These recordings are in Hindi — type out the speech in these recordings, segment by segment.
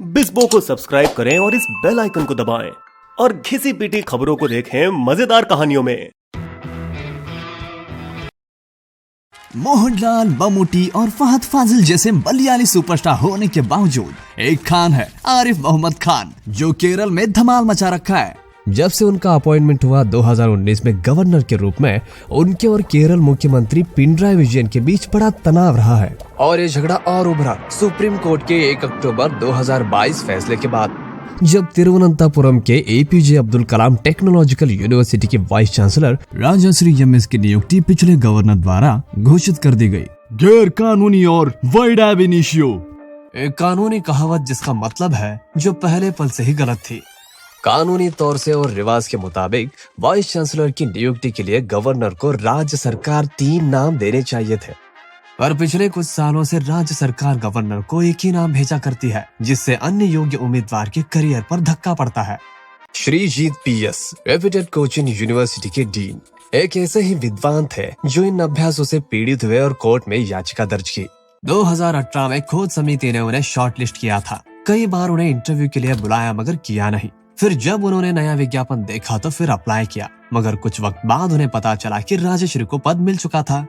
बिस्बो को सब्सक्राइब करें और इस बेल आइकन को दबाएं और घिसी पिटी खबरों को देखें मजेदार कहानियों में। मोहनलाल, ममूटी और फहद फाजिल जैसे मलयाली सुपरस्टार होने के बावजूद एक खान है, आरिफ मोहम्मद खान, जो केरल में धमाल मचा रखा है। जब से उनका अपॉइंटमेंट हुआ 2019 में गवर्नर के रूप में, उनके और केरल मुख्यमंत्री पिनराई विजयन के बीच बड़ा तनाव रहा है और ये झगड़ा और उभरा सुप्रीम कोर्ट के 1 अक्टूबर 2022 फैसले के बाद, जब तिरुवनंतपुरम के APJ Abdul Kalam technological university के वाइस चांसलर राजश्री एमएस की नियुक्ति पिछले गवर्नर द्वारा घोषित कर दी गई। गैर कानूनी और वाइड एब इनिशियो, एक कानूनी कहावत जिसका मतलब है जो पहले पल से ही गलत थी। कानूनी तौर से और रिवाज के मुताबिक वाइस चांसलर की नियुक्ति के लिए गवर्नर को राज्य सरकार 3 नाम देने चाहिए थे, पर पिछले कुछ सालों से राज्य सरकार गवर्नर को एक ही नाम भेजा करती है, जिससे अन्य योग्य उम्मीदवार के करियर पर धक्का पड़ता है। Sreejith PS, reputed Cochin university के डीन, एक ऐसे ही विद्वान थे जो इन अभ्यासों से पीड़ित हुए और कोर्ट में याचिका दर्ज की। 2018 में खोज समिति ने उन्हें शॉर्टलिस्ट किया था। कई बार उन्हें इंटरव्यू के लिए बुलाया मगर किया नहीं। फिर जब उन्होंने नया विज्ञापन देखा तो फिर अप्लाई किया, मगर कुछ वक्त बाद उन्हें पता चला कि राजश्री को पद मिल चुका था।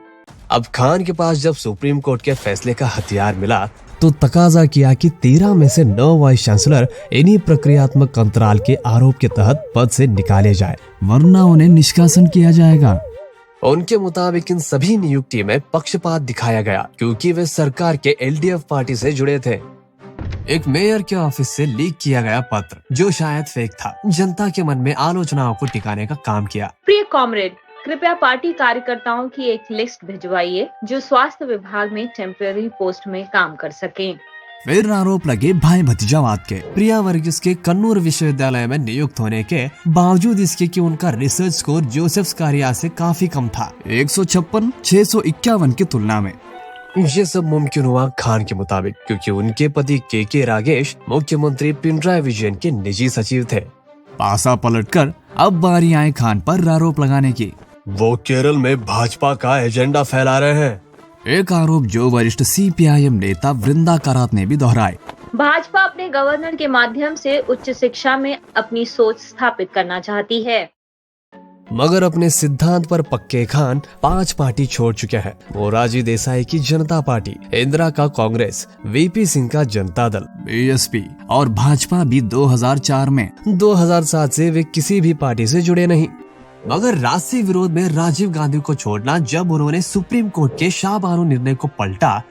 अब खान के पास जब सुप्रीम कोर्ट के फैसले का हथियार मिला तो तकाजा किया कि 13 में से 9 वाइस चांसलर इन्हीं प्रक्रियात्मक अंतराल के आरोप के तहत पद से निकाले जाए, वरना उन्हें निष्कासन किया जाएगा। उनके मुताबिक इन सभी नियुक्ति में पक्षपात दिखाया गया क्योंकि वे सरकार के एलडीएफ पार्टी से जुड़े थे। एक मेयर के ऑफिस से लीक किया गया पत्र, जो शायद फेक था, जनता के मन में आलोचनाओं को टिकाने का काम किया। प्रिय कॉमरेड, कृपया पार्टी कार्यकर्ताओं की एक लिस्ट भिजवाइए जो स्वास्थ्य विभाग में टेम्पररी पोस्ट में काम कर सकें। फिर आरोप लगे भाई भतीजावाद के। प्रिया वर्गीस के कन्नूर विश्वविद्यालय में नियुक्त होने के बावजूद इसके कि उनका रिसर्च स्कोर जोसेफ स्कारिया से काफी कम था, 156 651 की तुलना में। ये सब मुमकिन हुआ खान के मुताबिक क्योंकि उनके पति के रागेश मुख्यमंत्री पिनराई विजयन के निजी सचिव थे। पासा पलटकर अब बारी आए खान पर आरोप लगाने की। वो केरल में भाजपा का एजेंडा फैला रहे हैं, एक आरोप जो वरिष्ठ सीपीआईएम नेता वृंदा करात ने भी दोहराए। भाजपा अपने गवर्नर के माध्यम से उच्च शिक्षा में अपनी सोच स्थापित करना चाहती है, मगर अपने सिद्धांत पर पक्के खान 5 पार्टी छोड़ चुके हैं। मोरारजी देसाई की जनता पार्टी, इंदिरा का कांग्रेस, वीपी सिंह का जनता दल, बीएसपी और भाजपा भी 2004 में। 2007 से वे किसी भी पार्टी से जुड़े नहीं, मगर राष्ट्रीय विरोध में राजीव गांधी को छोड़ना जब उन्होंने सुप्रीम कोर्ट के शाहबानो निर्णय को पलटा,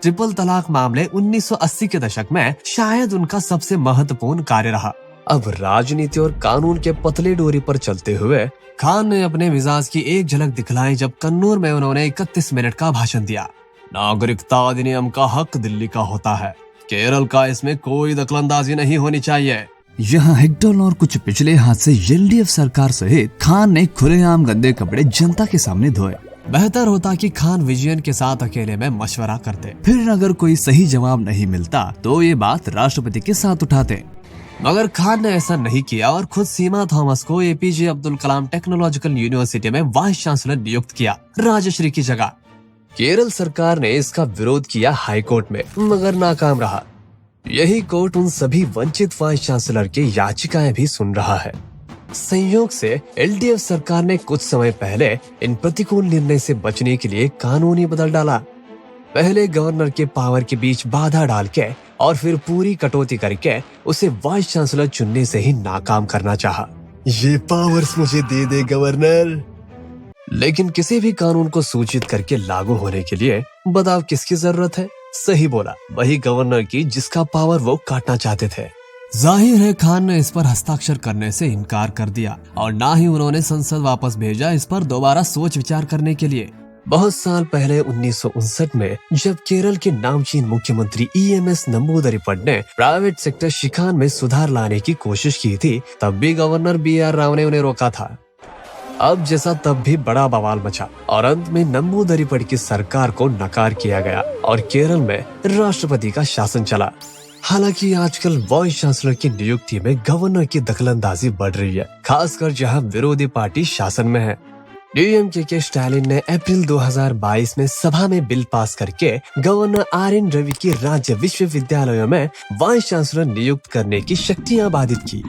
ट्रिपल तलाक मामले 1980 के दशक में शायद उनका सबसे महत्वपूर्ण कार्य रहा। अब राजनीति और कानून के पतले डोरी पर चलते हुए खान ने अपने मिजाज की एक झलक दिखलाई जब कन्नूर में उन्होंने 31 मिनट का भाषण दिया। नागरिकता अधिनियम का हक दिल्ली का होता है, केरल का इसमें कोई दखलंदाजी नहीं होनी चाहिए। यहाँ हेक्टोल और कुछ पिछले हाथ से एलडीएफ सरकार सहित खान ने खुलेआम गंदे कपड़े जनता के सामने धोए। बेहतर होता कि खान विजयन के साथ अकेले में मशवरा करते, फिर अगर कोई सही जवाब नहीं मिलता तो ये बात राष्ट्रपति के साथ उठाते, मगर खान ने ऐसा नहीं किया और खुद सीमा थॉमस को APJ Abdul Kalam technological university में वाइस चांसलर नियुक्त किया, राजश्री की जगह। केरल सरकार ने इसका विरोध किया हाई कोर्ट में, मगर नाकाम रहा। यही कोर्ट उन सभी वंचित वाइस चांसलर की याचिकाएं भी सुन रहा है। संयोग से एलडीएफ सरकार ने कुछ समय पहले इन प्रतिकूल निर्णय से बचने के लिए कानूनी बदल डाला। पहले गवर्नर के पावर के बीच बाधा डाल के और फिर पूरी कटौती करके उसे वाइस चांसलर चुनने से ही नाकाम करना चाहा। ये पावर्स मुझे दे दे गवर्नर। लेकिन किसी भी कानून को सूचित करके लागू होने के लिए बताओ किसकी जरूरत है? सही बोला, वही गवर्नर की जिसका पावर वो काटना चाहते थे। जाहिर है खान ने इस पर हस्ताक्षर करने से इनकार कर दिया और ना ही उन्होंने संसद वापस भेजा इस पर दोबारा सोच विचार करने के लिए। बहुत साल पहले 1959 में जब केरल के नामचीन मुख्यमंत्री ईएमएस नंबूदरीपड ने प्राइवेट सेक्टर शिखान में सुधार लाने की कोशिश की थी, तब भी गवर्नर बीआर राव ने उन्हें रोका था। अब जैसा तब भी बड़ा बवाल मचा और अंत में नंबूदरीपड की सरकार को नकार किया गया और केरल में राष्ट्रपति का शासन चला। हालांकि आजकल वाइस चांसलर की नियुक्ति में गवर्नर की दखलंदाजी बढ़ रही है, खासकर जहां विरोधी पार्टी शासन में है। डीएमके के स्टालिन ने अप्रैल 2022 में सभा में बिल पास करके गवर्नर RN रवि की राज्य विश्वविद्यालयों में वाइस चांसलर नियुक्त करने की शक्तियां बाधित की,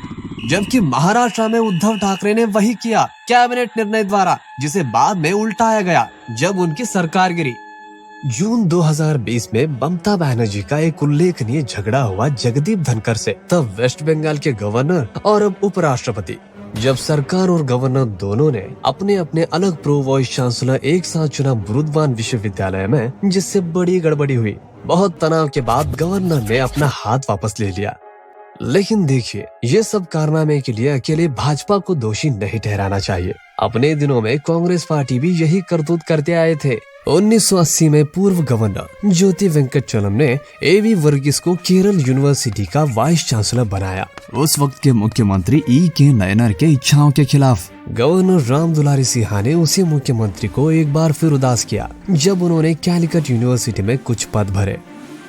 जबकि महाराष्ट्र में उद्धव ठाकरे ने वही किया कैबिनेट निर्णय द्वारा, जिसे बाद में उल्टाया गया जब उनकी सरकार गिरी। जून 2020 में ममता बनर्जी का एक उल्लेखनीय झगड़ा हुआ जगदीप धनखड़ से, तब वेस्ट बंगाल के गवर्नर और अब उपराष्ट्रपति। जब सरकार और गवर्नर दोनों ने अपने अपने अलग प्रो वाइस चांसलर एक साथ चुना बुरुदवान विश्वविद्यालय में, जिससे बड़ी गड़बड़ी हुई। बहुत तनाव के बाद गवर्नर ने अपना हाथ वापस ले लिया। लेकिन देखिए, ये सब कारनामे के लिए अकेले भाजपा को दोषी नहीं ठहराना चाहिए। अपने दिनों में कांग्रेस पार्टी भी यही करतूत करते आए थे। 1980 में पूर्व गवर्नर ज्योति वेंकटचलम ने AV वर्गीस को केरल यूनिवर्सिटी का वाइस चांसलर बनाया। उस वक्त के मुख्यमंत्री E.K. नयनर के इच्छाओं के खिलाफ गवर्नर राम दुलारी सिन्हा ने उसी मुख्यमंत्री को एक बार फिर उदास किया जब उन्होंने कैलिकट यूनिवर्सिटी में कुछ पद भरे।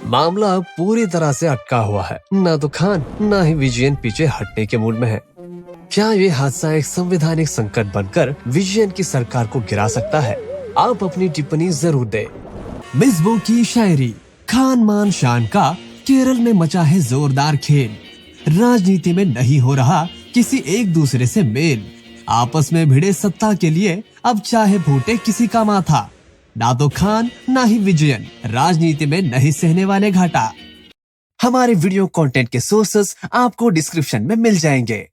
मामला अब पूरी तरह से अटका हुआ है। ना तो खान ना ही विजयन पीछे हटने के मूड में है। क्या ये हादसा एक संवैधानिक संकट बनकर विजयन की सरकार को गिरा सकता है? आप अपनी टिप्पणी जरूर दें। मिसबो की शायरी, खान मान शान का केरल में मचा है जोरदार खेल। राजनीति में नहीं हो रहा किसी एक दूसरे से मेल। आपस में भिड़े सत्ता के लिए अब चाहे फूटे किसी का माथा। ना तो खान ना ही विजयन, राजनीति में नहीं सहने वाले घाटा। हमारे वीडियो कंटेंट के सोर्सेस आपको डिस्क्रिप्शन में मिल जाएंगे।